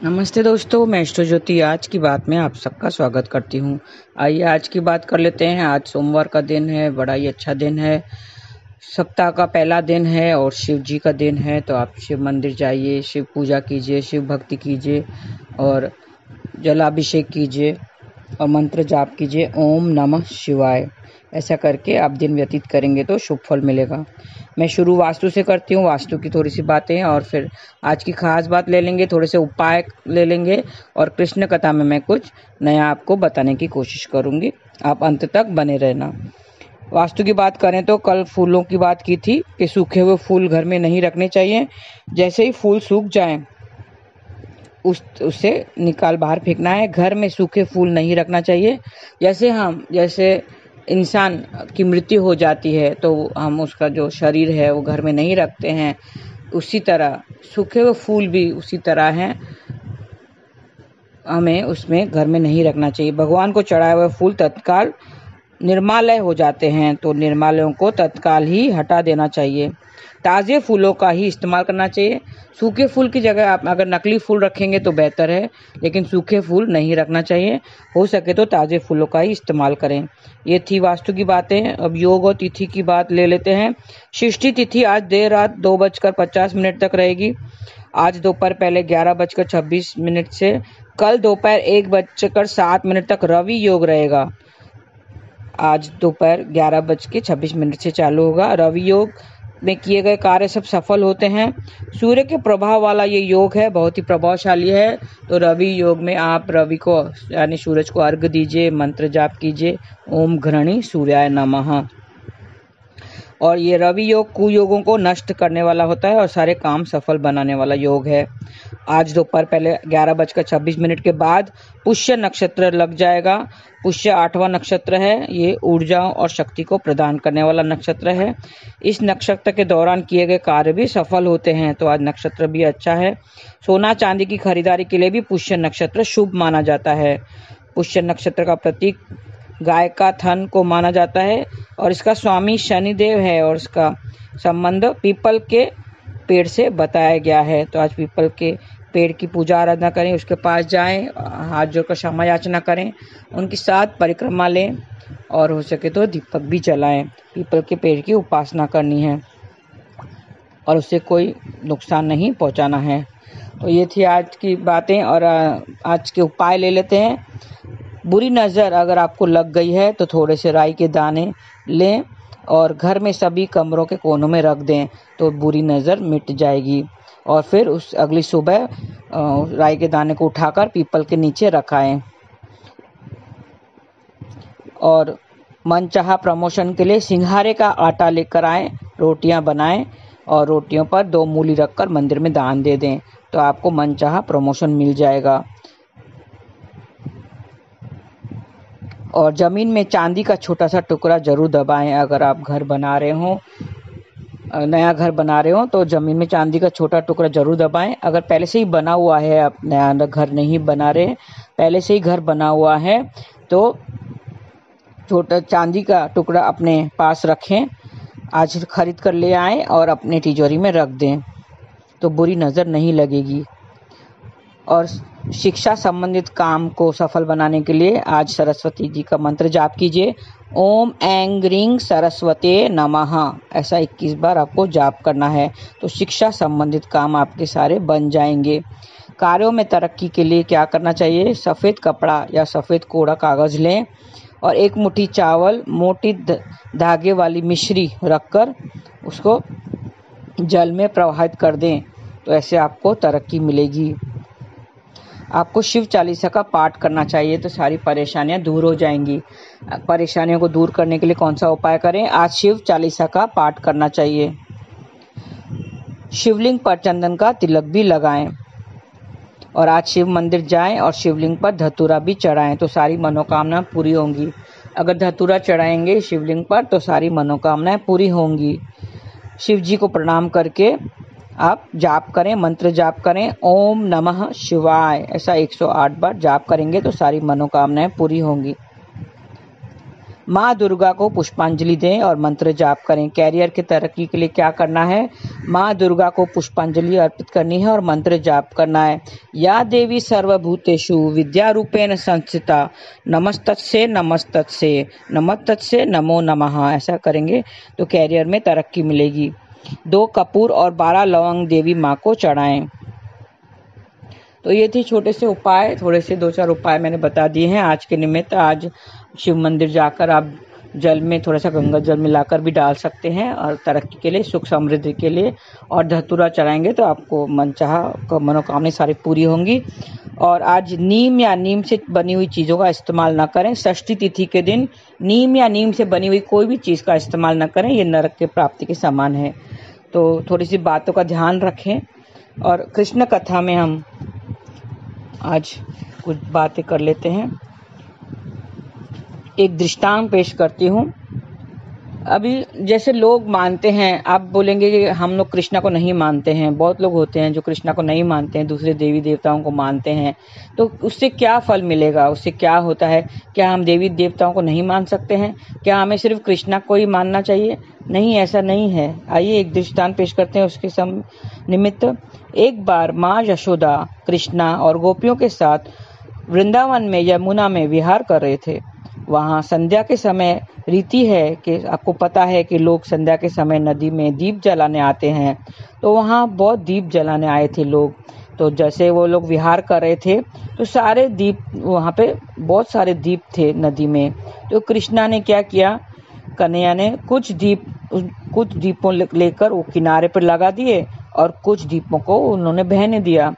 नमस्ते दोस्तों, मैं एस्ट्रो ज्योति आज की बात में आप सबका स्वागत करती हूँ। आइए आज की बात कर लेते हैं। आज सोमवार का दिन है, बड़ा ही अच्छा दिन है, सप्ताह का पहला दिन है और शिव जी का दिन है। तो आप शिव मंदिर जाइए, शिव पूजा कीजिए, शिव भक्ति कीजिए और जलाभिषेक कीजिए और मंत्र जाप कीजिए, ओम नमः शिवाय। ऐसा करके आप दिन व्यतीत करेंगे तो शुभ फल मिलेगा। मैं शुरू वास्तु से करती हूँ। वास्तु की थोड़ी सी बातें और फिर आज की खास बात ले लेंगे, थोड़े से उपाय ले लेंगे और कृष्ण कथा में मैं कुछ नया आपको बताने की कोशिश करूँगी। आप अंत तक बने रहना। वास्तु की बात करें तो कल फूलों की बात की थी कि सूखे हुए फूल घर में नहीं रखने चाहिए। जैसे ही फूल सूख जाएं उसे निकाल बाहर फेंकना है। घर में सूखे फूल नहीं रखना चाहिए। जैसे इंसान की मृत्यु हो जाती है तो हम उसका जो शरीर है वो घर में नहीं रखते हैं, उसी तरह सूखे हुए फूल भी उसी तरह हैं, हमें उसमें घर में नहीं रखना चाहिए। भगवान को चढ़ाए हुए फूल तत्काल निर्मालय हो जाते हैं, तो निर्मालयों को तत्काल ही हटा देना चाहिए। ताज़े फूलों का ही इस्तेमाल करना चाहिए। सूखे फूल की जगह आप अगर नकली फूल रखेंगे तो बेहतर है, लेकिन सूखे फूल नहीं रखना चाहिए। हो सके तो ताज़े फूलों का ही इस्तेमाल करें। ये थी वास्तु की बातें। अब योग और तिथि की बात ले लेते हैं। षष्ठी तिथि आज देर रात 2:50 तक रहेगी। आज दोपहर पहले 11:26 से कल दोपहर 1:07 तक रवि योग रहेगा। आज दोपहर 11:26 से चालू होगा। रवि योग में किए गए कार्य सब सफल होते हैं। सूर्य के प्रभाव वाला ये योग है, बहुत ही प्रभावशाली है। तो रवि योग में आप रवि को यानी सूरज को अर्घ्य दीजिए, मंत्र जाप कीजिए, ओम घृणी सूर्याय नमः। और ये रवि योग कुयोगों को नष्ट करने वाला होता है और सारे काम सफल बनाने वाला योग है। आज दोपहर पहले 11:26 के बाद पुष्य नक्षत्र लग जाएगा। पुष्य 8वां नक्षत्र है। ये ऊर्जा और शक्ति को प्रदान करने वाला नक्षत्र है। इस नक्षत्र के दौरान किए गए कार्य भी सफल होते हैं, तो आज नक्षत्र भी अच्छा है। सोना चांदी की खरीदारी के लिए भी पुष्य नक्षत्र शुभ माना जाता है। पुष्य नक्षत्र का प्रतीक गाय का थन को माना जाता है और इसका स्वामी शनिदेव है और इसका संबंध पीपल के पेड़ से बताया गया है। तो आज पीपल के पेड़ की पूजा आराधना करें, उसके पास जाएं, हाथ जोड़कर क्षमा याचना करें, उनके साथ परिक्रमा लें और हो सके तो दीपक भी जलाएं। पीपल के पेड़ की उपासना करनी है और उसे कोई नुकसान नहीं पहुंचाना है। तो ये थी आज की बातें और आज के उपाय ले लेते हैं। बुरी नज़र अगर आपको लग गई है तो थोड़े से राई के दाने लें और घर में सभी कमरों के कोनों में रख दें, तो बुरी नज़र मिट जाएगी। और फिर उस अगली सुबह राई के दाने को उठाकर पीपल के नीचे रखाएं। और मनचाहा प्रमोशन के लिए सिंघारे का आटा लेकर आएं, रोटियां बनाएं और रोटियों पर 2 मूली रखकर मंदिर में दान दे दें, तो आपको मनचाहा प्रमोशन मिल जाएगा। और ज़मीन में चांदी का छोटा सा टुकड़ा जरूर दबाएं। अगर आप घर बना रहे हो, नया घर बना रहे हो, तो ज़मीन में चांदी का छोटा टुकड़ा जरूर दबाएं। अगर पहले से ही बना हुआ है, आप नया घर नहीं बना रहे, पहले से ही घर बना हुआ है, तो छोटा चांदी का टुकड़ा अपने पास रखें। आज खरीद कर ले आएं और अपने तिजोरी में रख दें, तो बुरी नज़र नहीं लगेगी। और शिक्षा संबंधित काम को सफल बनाने के लिए आज सरस्वती जी का मंत्र जाप कीजिए, ओम ऐं ग्रीं सरस्वते नमः। ऐसा 21 बार आपको जाप करना है, तो शिक्षा संबंधित काम आपके सारे बन जाएंगे। कार्यों में तरक्की के लिए क्या करना चाहिए? सफ़ेद कपड़ा या सफ़ेद कोरा कागज़ लें और 1 मुट्ठी चावल, मोटी धागे वाली मिश्री रखकर उसको जल में प्रवाहित कर दें, तो ऐसे आपको तरक्की मिलेगी। आपको शिव चालीसा का पाठ करना चाहिए, तो सारी परेशानियां दूर हो जाएंगी। परेशानियों को दूर करने के लिए कौन सा उपाय करें? आज शिव चालीसा का पाठ करना चाहिए। शिवलिंग पर चंदन का तिलक भी लगाएं और आज शिव मंदिर जाएं और शिवलिंग पर धतूरा भी चढ़ाएं, तो सारी मनोकामना पूरी होंगी। अगर धतूरा चढ़ाएंगे शिवलिंग पर तो सारी मनोकामनाएं पूरी होंगी। शिव जी को प्रणाम करके आप जाप करें, मंत्र जाप करें, ओम नमः शिवाय। ऐसा 108 बार जाप करेंगे तो सारी मनोकामनाएं पूरी होंगी। माँ दुर्गा को पुष्पांजलि दें और मंत्र जाप करें। कैरियर की तरक्की के लिए क्या करना है? माँ दुर्गा को पुष्पांजलि अर्पित करनी है और मंत्र जाप करना है। या देवी सर्वभूतेषु विद्या रूपेण संस्थिता नमस्तस्यै नमस्तस्यै नमस्तस्यै नमो नमः। ऐसा करेंगे तो कैरियर में तरक्की मिलेगी। 2 कपूर और 12 लौंग देवी माँ को चढ़ाएं। तो ये थी छोटे से उपाय, थोड़े से 2-4 उपाय मैंने बता दिए हैं आज के निमित्त। आज शिव मंदिर जाकर आप जल में थोड़ा सा गंगा जल मिलाकर भी डाल सकते हैं और तरक्की के लिए, सुख समृद्धि के लिए। और धतूरा चढ़ाएंगे तो आपको मनचाहा मनोकामना सारी पूरी होंगी। और आज नीम या नीम से बनी हुई चीज़ों का इस्तेमाल ना करें। षष्ठी तिथि के दिन नीम या नीम से बनी हुई कोई भी चीज़ का इस्तेमाल ना करें, ये नरक के प्राप्ति के समान है। तो थोड़ी सी बातों का ध्यान रखें। और कृष्ण कथा में हम आज कुछ बातें कर लेते हैं। एक दृष्टांत पेश करती हूँ। अभी जैसे लोग मानते हैं, आप बोलेंगे कि हम लोग कृष्णा को नहीं मानते हैं। बहुत लोग होते हैं जो कृष्णा को नहीं मानते हैं, दूसरे देवी देवताओं को मानते हैं। तो उससे क्या फल मिलेगा? उससे क्या होता है? क्या हम देवी देवताओं को नहीं मान सकते हैं? क्या हमें सिर्फ कृष्णा को ही मानना चाहिए? नहीं, ऐसा नहीं है। आइए एक दृष्टांत पेश करते हैं उसके निमित्त। एक बार माँ यशोदा कृष्णा और गोपियों के साथ वृंदावन में यमुना में विहार कर रहे थे। वहाँ संध्या के समय रीति है कि आपको पता है कि लोग संध्या के समय नदी में दीप जलाने आते हैं। तो वहाँ बहुत दीप जलाने आए थे लोग। तो जैसे वो लोग विहार कर रहे थे तो सारे दीप, वहाँ पे बहुत सारे दीप थे नदी में। तो कृष्णा ने क्या किया, कन्हैया ने कुछ दीपों लेकर वो किनारे पर लगा दिए और कुछ दीपों को उन्होंने बहने दिया।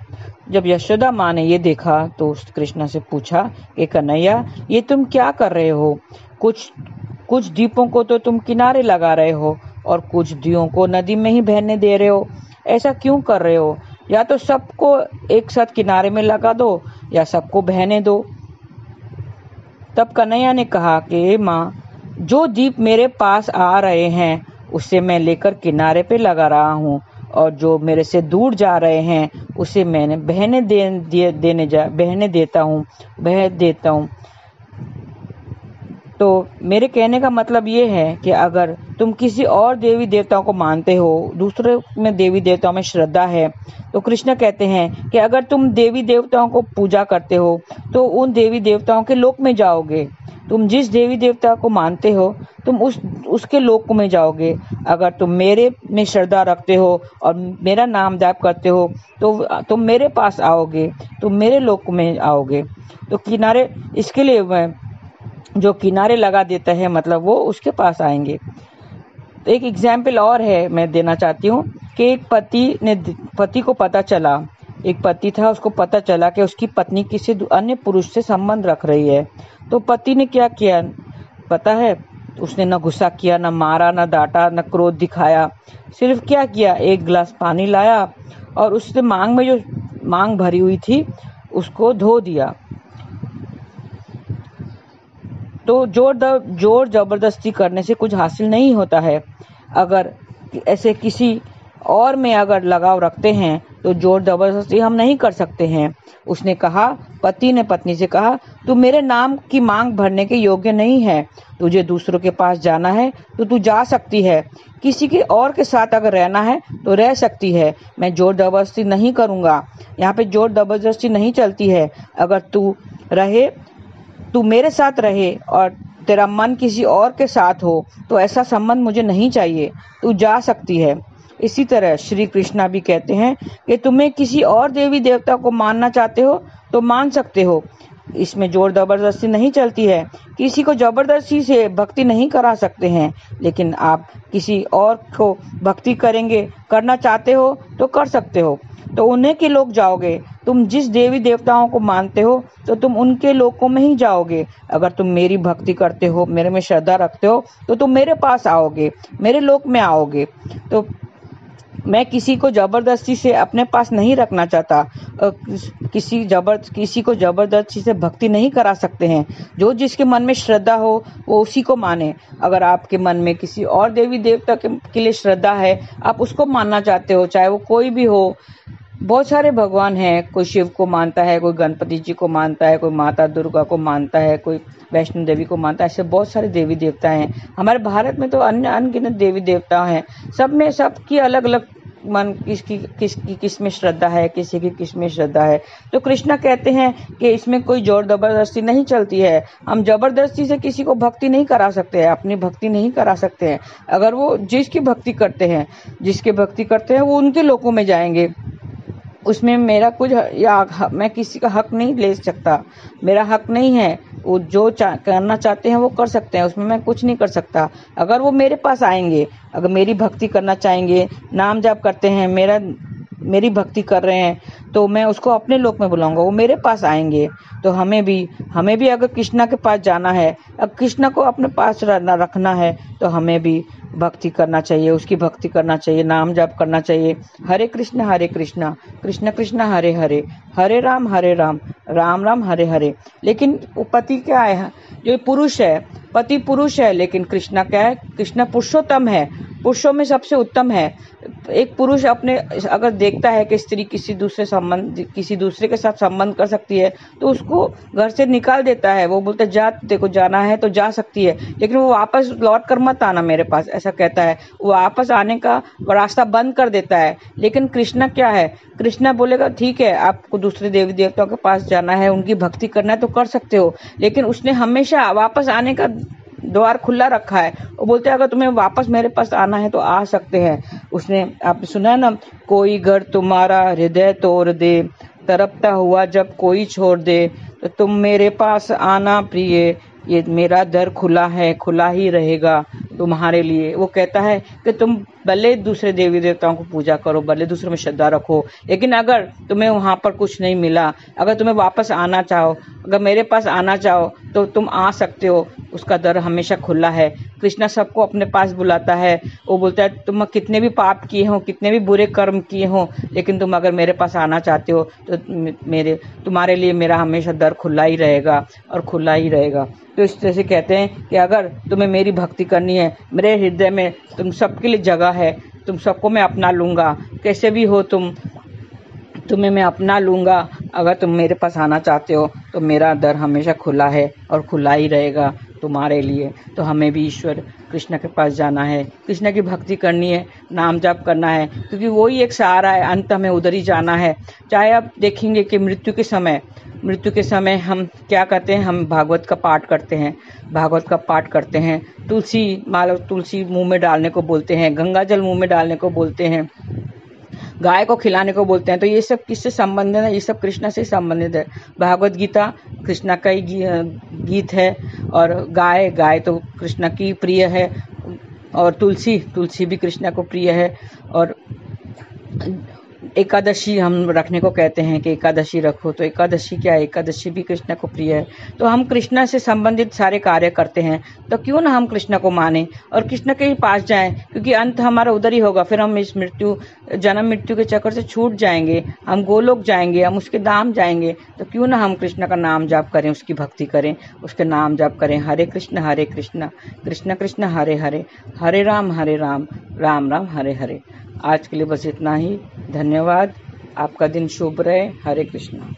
जब यशोदा माँ ने ये देखा तो कृष्णा से पूछा कि कन्हैया, ये तुम क्या कर रहे हो? कुछ दीपों को तो तुम किनारे लगा रहे हो और कुछ दियों को नदी में ही बहने दे रहे हो। ऐसा क्यों कर रहे हो? या तो सबको एक साथ किनारे में लगा दो या सबको बहने दो। तब कन्हैया ने कहा कि माँ, जो दीप मेरे पास आ रहे हैं उसे मैं लेकर किनारे पे लगा रहा हूँ और जो मेरे से दूर जा रहे हैं उसे मैंने बह देता हूँ। तो मेरे कहने का मतलब ये है कि अगर तुम किसी और देवी देवताओं को मानते हो, दूसरे में देवी देवताओं में श्रद्धा है, तो कृष्ण कहते हैं कि अगर तुम देवी देवताओं को पूजा करते हो तो उन देवी देवताओं के लोक में जाओगे। तुम जिस देवी देवता को मानते हो तुम उसके लोक में जाओगे। अगर तुम मेरे में श्रद्धा रखते हो और मेरा नाम जाप करते हो तो तुम मेरे पास आओगे, तुम मेरे लोक में आओगे। तो किनारे, इसके लिए मैं जो किनारे लगा देता है मतलब वो उसके पास आएंगे। तो एक एग्जाम्पल और है, मैं देना चाहती हूँ कि एक पति को पता चला, एक पति था, उसको पता चला कि उसकी पत्नी किसी अन्य पुरुष से संबंध रख रही है। तो पति ने क्या किया पता है? उसने न गुस्सा किया, न मारा, न डांटा, न क्रोध दिखाया। सिर्फ क्या किया, एक गिलास पानी लाया और उससे मांग में जो मांग भरी हुई थी उसको धो दिया। तो जोर जबरदस्ती करने से कुछ हासिल नहीं होता है। अगर ऐसे किसी और में अगर लगाव रखते हैं तो जोर जबरदस्ती हम नहीं कर सकते हैं। उसने कहा, पति ने पत्नी से कहा, तू मेरे नाम की मांग भरने के योग्य नहीं है, तुझे दूसरों के पास जाना है तो तू जा सकती है, किसी के और के साथ अगर रहना है तो रह सकती है, मैं जोर जबरदस्ती नहीं करूँगा। यहाँ पे जोर जबरदस्ती नहीं चलती है। अगर तू मेरे साथ रहे और तेरा मन किसी और के साथ हो तो ऐसा संबंध मुझे नहीं चाहिए, तू जा सकती है। इसी तरह श्री कृष्णा भी कहते हैं कि तुम्हें किसी और देवी देवता को मानना चाहते हो तो मान सकते हो, इसमें जोर जबरदस्ती नहीं चलती है। किसी को जबरदस्ती से भक्ति नहीं करा सकते हैं, लेकिन आप किसी और को भक्ति करना चाहते हो तो कर सकते हो। तो उन्हीं के लोग जाओगे। तुम जिस देवी देवताओं को मानते हो तो तुम उनके लोकों में ही जाओगे। अगर तुम मेरी भक्ति करते हो, मेरे में श्रद्धा रखते हो तो तुम मेरे पास आओगे, मेरे लोक में आओगे। तो मैं किसी को जबरदस्ती से अपने पास नहीं रखना चाहता। किसी को जबरदस्ती से भक्ति नहीं करा सकते हैं। जो जिसके मन में श्रद्धा हो वो उसी को माने। अगर आपके मन में किसी और देवी देवता के लिए श्रद्धा है, आप उसको मानना चाहते हो, चाहे वो कोई भी हो, बहुत सारे भगवान हैं, कोई शिव को मानता है, कोई गणपति जी को मानता है, कोई माता दुर्गा को मानता है, कोई वैष्णो देवी को मानता है। ऐसे बहुत सारे देवी देवता हैं। हमारे भारत में तो अन्य अनगिनत देवी देवता हैं। सब में सबकी अलग अलग मन, किसकी किस में श्रद्धा है, किसी की किस में श्रद्धा है। तो कृष्णा कहते हैं कि इसमें कोई जोर जबरदस्ती नहीं चलती है। हम जबरदस्ती से किसी को भक्ति नहीं करा सकते हैं, अपनी भक्ति नहीं करा सकते हैं। अगर वो जिसकी भक्ति करते हैं वो उनके लोकों में जाएंगे। उसमें मेरा कुछ या मैं किसी का हक नहीं ले सकता, मेरा हक नहीं है। वो जो करना चाहते हैं वो कर सकते हैं, उसमें मैं कुछ नहीं कर सकता। अगर वो मेरे पास आएंगे, अगर मेरी भक्ति करना चाहेंगे, नाम जाप करते हैं, मेरी भक्ति कर रहे हैं, तो मैं उसको अपने लोक में बुलाऊंगा, वो मेरे पास आएंगे। तो हमें भी अगर कृष्णा के पास जाना है, अब कृष्णा को अपने पास रखना है, तो हमें भी भक्ति करना चाहिए, उसकी भक्ति करना चाहिए, नाम जाप करना चाहिए। हरे कृष्णा कृष्ण कृष्ण हरे हरे, हरे राम राम राम हरे हरे। लेकिन पति क्या है, जो पुरुष है, पति पुरुष है, लेकिन कृष्णा क्या है, कृष्णा पुरुषोत्तम है, पुरुषों में सबसे उत्तम है। एक पुरुष अपने अगर देखता है कि स्त्री किसी दूसरे के साथ संबंध कर सकती है, तो उसको घर से निकाल देता है। वो बोलता है जा, देखो जाना है तो जा सकती है, लेकिन वो वापस लौट कर मत आना मेरे पास, ऐसा कहता है। वो वापस आने का रास्ता बंद कर देता है। लेकिन कृष्णा क्या है, कृष्णा बोलेगा ठीक है, आपको दूसरे देवी देवताओं के पास जाना है, उनकी भक्ति करना है तो कर सकते हो, लेकिन उसने हमेशा वापस आने का द्वार खुला रखा है। वो बोलते हैं अगर तुम्हें वापस मेरे पास आना है तो आ सकते हैं। उसने, आपने सुना है ना, कोई घर तुम्हारा हृदय तोड़ दे, तड़पता हुआ जब कोई छोड़ दे, तो तुम मेरे पास आना प्रिय, ये मेरा दर खुला है, खुला ही रहेगा तुम्हारे लिए। वो कहता है कि तुम भले दूसरे देवी देवताओं को पूजा करो, भले दूसरों में श्रद्धा रखो, लेकिन अगर तुम्हें वहां पर कुछ नहीं मिला, अगर तुम्हें वापस आना चाहो, अगर मेरे पास आना चाहो, तो तुम आ सकते हो, उसका दर हमेशा खुला है। कृष्णा सबको अपने पास बुलाता है। वो बोलता है तुम कितने भी पाप किए हो, कितने भी बुरे कर्म किए हो, लेकिन तुम अगर मेरे पास आना चाहते हो तो तुम्हारे लिए मेरा हमेशा दर खुला ही रहेगा और खुला ही रहेगा। तो इस तरह से कहते हैं कि अगर तुम्हें मेरी भक्ति करनी है, मेरे हृदय में तुम सबके लिए जगह है, तुम सबको मैं अपना लूंगा, कैसे भी हो तुम्हें मैं अपना लूंगा। अगर तुम मेरे पास आना चाहते हो तो मेरा दर हमेशा खुला है और खुला ही रहेगा तुम्हारे लिए। तो हमें भी ईश्वर कृष्ण के पास जाना है, कृष्ण की भक्ति करनी है, नाम जाप करना है, क्योंकि वही एक सहारा है, अंत हमें उधर ही जाना है। चाहे आप देखेंगे कि मृत्यु के समय हम क्या करते हैं, हम भागवत का पाठ करते हैं, तुलसी मुंह में डालने को बोलते हैं, गंगा जल मुंह में डालने को बोलते हैं, गाय को खिलाने को बोलते हैं। तो ये सब किससे संबंधित है, ये सब कृष्णा से संबंधित है। भागवत गीता कृष्णा का ही गीत है, और गाय तो कृष्णा की प्रिय है, और तुलसी भी कृष्णा को प्रिय है। और एकादशी हम रखने को कहते हैं कि एकादशी रखो, तो एकादशी क्या है, एकादशी भी कृष्ण को प्रिय है। तो हम कृष्ण से संबंधित सारे कार्य करते हैं, तो क्यों ना हम कृष्ण को माने और कृष्ण के ही पास जाएं, क्योंकि अंत हमारा उधर ही होगा। फिर हम इस जन्म मृत्यु के चक्कर से छूट जाएंगे, हम गोलोक जाएंगे, हम उसके धाम जाएंगे। तो क्यों ना हम कृष्ण का नाम जाप करें, उसकी भक्ति करें, उसके नाम जाप करें। हरे कृष्ण कृष्ण कृष्ण हरे हरे, हरे राम राम राम हरे हरे। आज के लिए बस इतना ही। धन्यवाद। आपका दिन शुभ रहे। हरे कृष्णा।